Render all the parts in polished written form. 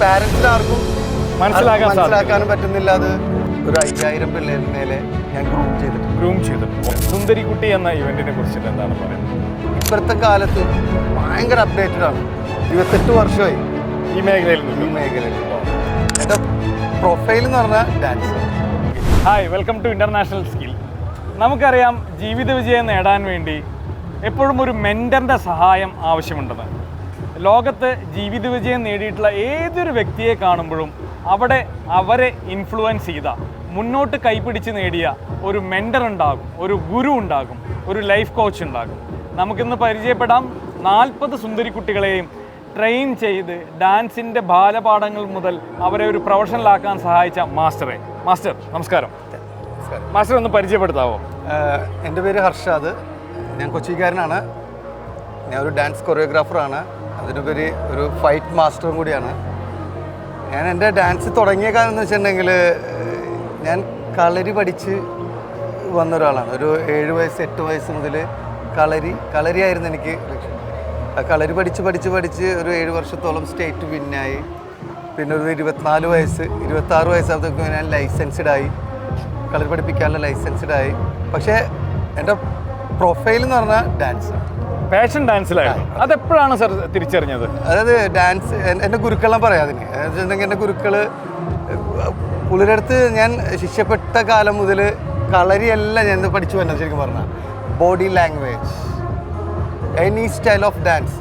പാരന്റ്സിന് ആർക്കും മനസ്സിലാക്കാനും പറ്റുന്നില്ല. അത് ഒരു 5000 പിള്ളേരിന് മേലെ ഞാൻ ഗ്രൂം ചെയ്തിട്ടുണ്ട്. സുന്ദരിക്കുട്ടി എന്ന ഇവന്റിനെ കുറിച്ചിട്ട് എന്താണ് പറയുന്നത്? ഇപ്പോഴത്തെ കാലത്ത് ഭയങ്കര അപ്ഡേറ്റഡ് ആണ്. 28 വർഷമായി ഈ മേഖലയിൽ എൻ്റെ പ്രൊഫൈൽ എന്ന് പറഞ്ഞാൽ dance. Hi, welcome to international skill. നമുക്കറിയാം, ജീവിത വിജയം നേടാൻ വേണ്ടി എപ്പോഴും ഒരു മെൻറ്ററിൻ്റെ സഹായം ആവശ്യമുണ്ടെന്ന്. ലോകത്ത് ജീവിത വിജയം നേടിയിട്ടുള്ള ഏതൊരു വ്യക്തിയെ കാണുമ്പോഴും അവരെ ഇൻഫ്ലുവൻസ് ചെയ്ത, മുന്നോട്ട് കൈപിടിച്ച് നേടിയ ഒരു മെൻറ്റർ ഉണ്ടാകും, ഒരു ഗുരു ഉണ്ടാകും, ഒരു ലൈഫ് കോച്ച് ഉണ്ടാകും. നമുക്കിന്ന് പരിചയപ്പെടാം 40 സുന്ദരിക്കുട്ടികളെയും ട്രെയിൻ ചെയ്ത് ഡാൻസിൻ്റെ ബാലപാഠങ്ങൾ മുതൽ അവരെ ഒരു പ്രൊഫഷണലാക്കാൻ സഹായിച്ച മാസ്റ്റർ നമസ്കാരം. മാസ്റ്റർ ഒന്ന് പരിചയപ്പെടുത്താവോ? എൻ്റെ പേര് ഹർഷാദ്. ഞാൻ കൊച്ചിക്കാരനാണ്. ഞാൻ ഒരു ഡാൻസ് കൊറിയോഗ്രാഫറാണ്. അതിനുപരി ഒരു ഫൈറ്റ് മാസ്റ്ററും കൂടിയാണ്. ഞാൻ എൻ്റെ ഡാൻസ് തുടങ്ങിയ കാലം എന്ന് വെച്ചിട്ടുണ്ടെങ്കിൽ ഞാൻ കളരി പഠിച്ച് വന്ന ഒരാളാണ്. ഒരു 7 വയസ്സ് 8 വയസ്സ് മുതൽ കളരിയായിരുന്നു എനിക്ക് ലക്ഷ്യം. കളരി പഠിച്ച് ഒരു 7 വർഷത്തോളം സ്റ്റേറ്റ് വിന്നായി. പിന്നെ ഒരു 24 വയസ്സ് 26 വയസ്സാകുമ്പോഴത്തേക്കും ഞാൻ ലൈസൻസ്ഡായി, കളരി പഠിപ്പിക്കാനുള്ള ലൈസൻസ്ഡായി. പക്ഷേ എൻ്റെ പ്രൊഫൈൽ എന്ന് പറഞ്ഞാൽ ഡാൻസാണ്. പാഷൻ ഡാൻസിലായിരുന്നു. അതെപ്പോഴാണ് സർ തിരിച്ചറിഞ്ഞത്? അതായത് ഡാൻസ് എൻ്റെ ഗുരുക്കളെല്ലാം പറയാം അതിന്. വെച്ചിട്ടുണ്ടെങ്കിൽ എൻ്റെ ഗുരുക്കൾ പുള്ളിയുടെ അടുത്ത് ഞാൻ ശിഷ്യപ്പെട്ട കാലം മുതൽ കളരിയല്ല ഞാൻ പഠിച്ചു വരുന്നത്. ശരിക്കും പറഞ്ഞാൽ body language, any style of dance,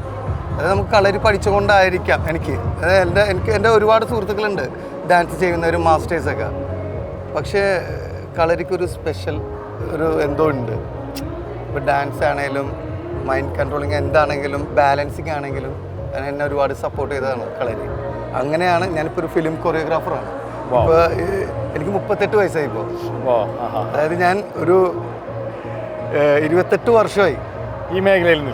അതായത് നമുക്ക് കളരി പഠിച്ചുകൊണ്ടായിരിക്കാം എനിക്ക് എൻ്റെ ഒരുപാട് സുഹൃത്തുക്കളുണ്ട് ഡാൻസ് ചെയ്യുന്നവരും മാസ്റ്റേഴ്സൊക്കെ. പക്ഷേ കളരിക്കൊരു സ്പെഷ്യൽ ഒരു എന്തോ ഉണ്ട്. ഇപ്പോൾ ഡാൻസ് ആണെങ്കിലും മൈൻഡ് കൺട്രോളിങ് എന്താണെങ്കിലും ബാലൻസിങ് ആണെങ്കിലും എന്നെ ഒരുപാട് സപ്പോർട്ട് ചെയ്തതാണ് കളരി. അങ്ങനെയാണ് ഞാനിപ്പോൾ ഒരു ഫിലിം കൊറിയോഗ്രാഫറാണ്. ഇപ്പോൾ എനിക്ക് 38 വയസ്സായി ഇപ്പോൾ. അതായത് ഞാൻ ഒരു 28 വർഷമായി ഈ മേഖലയിൽ.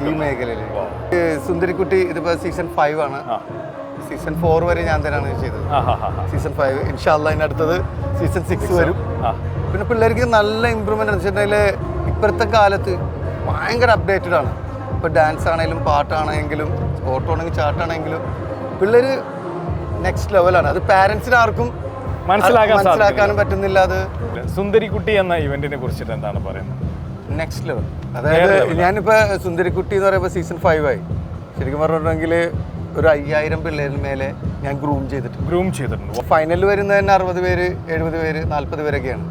സുന്ദരിക്കുട്ടി ഇതിപ്പോൾ സീസൺ 5 ആണ്. സീസൺ 4 വരെ ഞാൻ തന്നെയാണ് ചെയ്തത്. സീസൺ 5 ഇൻഷാ അല്ലാഹ് ഇതിനടുത്തത് സീസൺ 6 വരും. പിന്നെ പിള്ളേർക്ക് നല്ല ഇമ്പ്രൂവ്മെൻ്റ് എന്ന് വെച്ചിട്ടുണ്ടെങ്കിൽ ഇപ്പോഴത്തെ കാലത്ത് ഭയങ്കര അപ്ഡേറ്റഡ് ആണ്. ഇപ്പോൾ ഡാൻസ് ആണെങ്കിലും പാട്ടാണെങ്കിലും ഓട്ടമാണെങ്കിലും ചാട്ടാണെങ്കിലും പിള്ളേർ നെക്സ്റ്റ് ലെവലാണ്. അത് പാരൻസിന് ആർക്കും മനസ്സിലാക്കാനും പറ്റുന്നില്ല. അത് സുന്ദരിക്കുട്ടി എന്ന ഇവന്റിനെ കുറിച്ചിട്ട് എന്താണ് പറയുന്നത്? Next level. അതായത് ഞാനിപ്പോൾ സുന്ദരിക്കുട്ടി എന്ന് പറയുമ്പോൾ സീസൺ 5 ആയി. ശരിക്കും പറഞ്ഞിട്ടുണ്ടെങ്കിൽ ഒരു 5000 പിള്ളേരിന് മേലെ ഞാൻ ഗ്രൂം ചെയ്തിട്ടുണ്ട്. ഫൈനലിൽ വരുന്നത് തന്നെ 60 പേര് 70 പേര് 40 പേരൊക്കെയാണ്.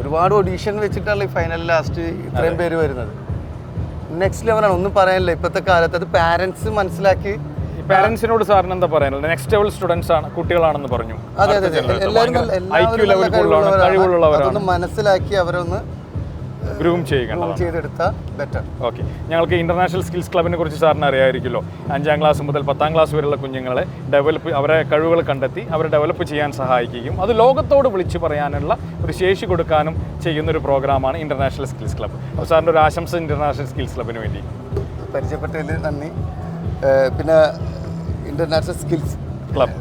ഒരുപാട് ഓഡീഷൻ വെച്ചിട്ടാണ് ഈ ഫൈനൽ ലാസ്റ്റ് ഇത്രയും പേര് വരുന്നത്. നെക്സ്റ്റ് ലെവലാണ്, ഒന്നും പറയാനില്ല. ഇപ്പോഴത്തെ കാലത്ത് അത് പാരൻസ് മനസ്സിലാക്കി. പാരൻസിനോട് സാറിന് എന്താ പറയാനുള്ളത്? നെക്സ്റ്റ് ലെവൽ സ്റ്റുഡൻസ് ആണ്, കുട്ടികളാണെന്ന് പറഞ്ഞു. അതെ, അതൊന്ന് മനസ്സിലാക്കി അവരൊന്ന് ഗ്രൂം ചെയ്തെടുത്താൽ ബെറ്റർ. ഓക്കെ, ഞങ്ങൾക്ക് ഇന്റർനാഷണൽ സ്കിൽസ് ക്ലബിനെ കുറിച്ച് സാറിന് അറിയാമായിരിക്കുമല്ലോ. 5ാം ക്ലാസ് മുതൽ 10ാം ക്ലാസ് വരെയുള്ള കുഞ്ഞുങ്ങളെ അവരെ കഴിവുകൾ കണ്ടെത്തി അവരെ ഡെവലപ്പ് ചെയ്യാൻ സഹായിക്കുകയും അത് ലോകത്തോട് വിളിച്ചു പറയാനുള്ള ഒരു ശേഷി കൊടുക്കാനും ചെയ്യുന്നൊരു പ്രോഗ്രാമാണ് ഇന്റർനാഷണൽ സ്കിൽസ് ക്ലബ്ബ്. അപ്പോൾ സാറിൻ്റെ ഒരു ആശംസ ഇന്റർനാഷണൽ സ്കിൽസ് ക്ലബിന് വേണ്ടി. പരിചയപ്പെട്ടതിൽ നന്ദി. പിന്നെ ഇന്റർനാഷണൽ സ്കിൽസ് ക്ലബ്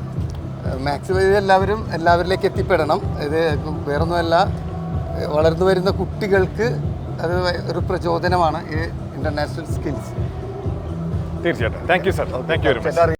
മാക്സിമം എല്ലാവരിലേക്ക് എത്തിപ്പെടണം. ഇത് വേറൊന്നുമല്ല, വളർന്നു വരുന്ന കുട്ടികൾക്ക് അത് ഒരു പ്രചോദനമാണ് ഈ ഇന്റർനാഷണൽ സ്കിൽസ്. തീർച്ചയായിട്ടും. Thank you sir. Thank you very much.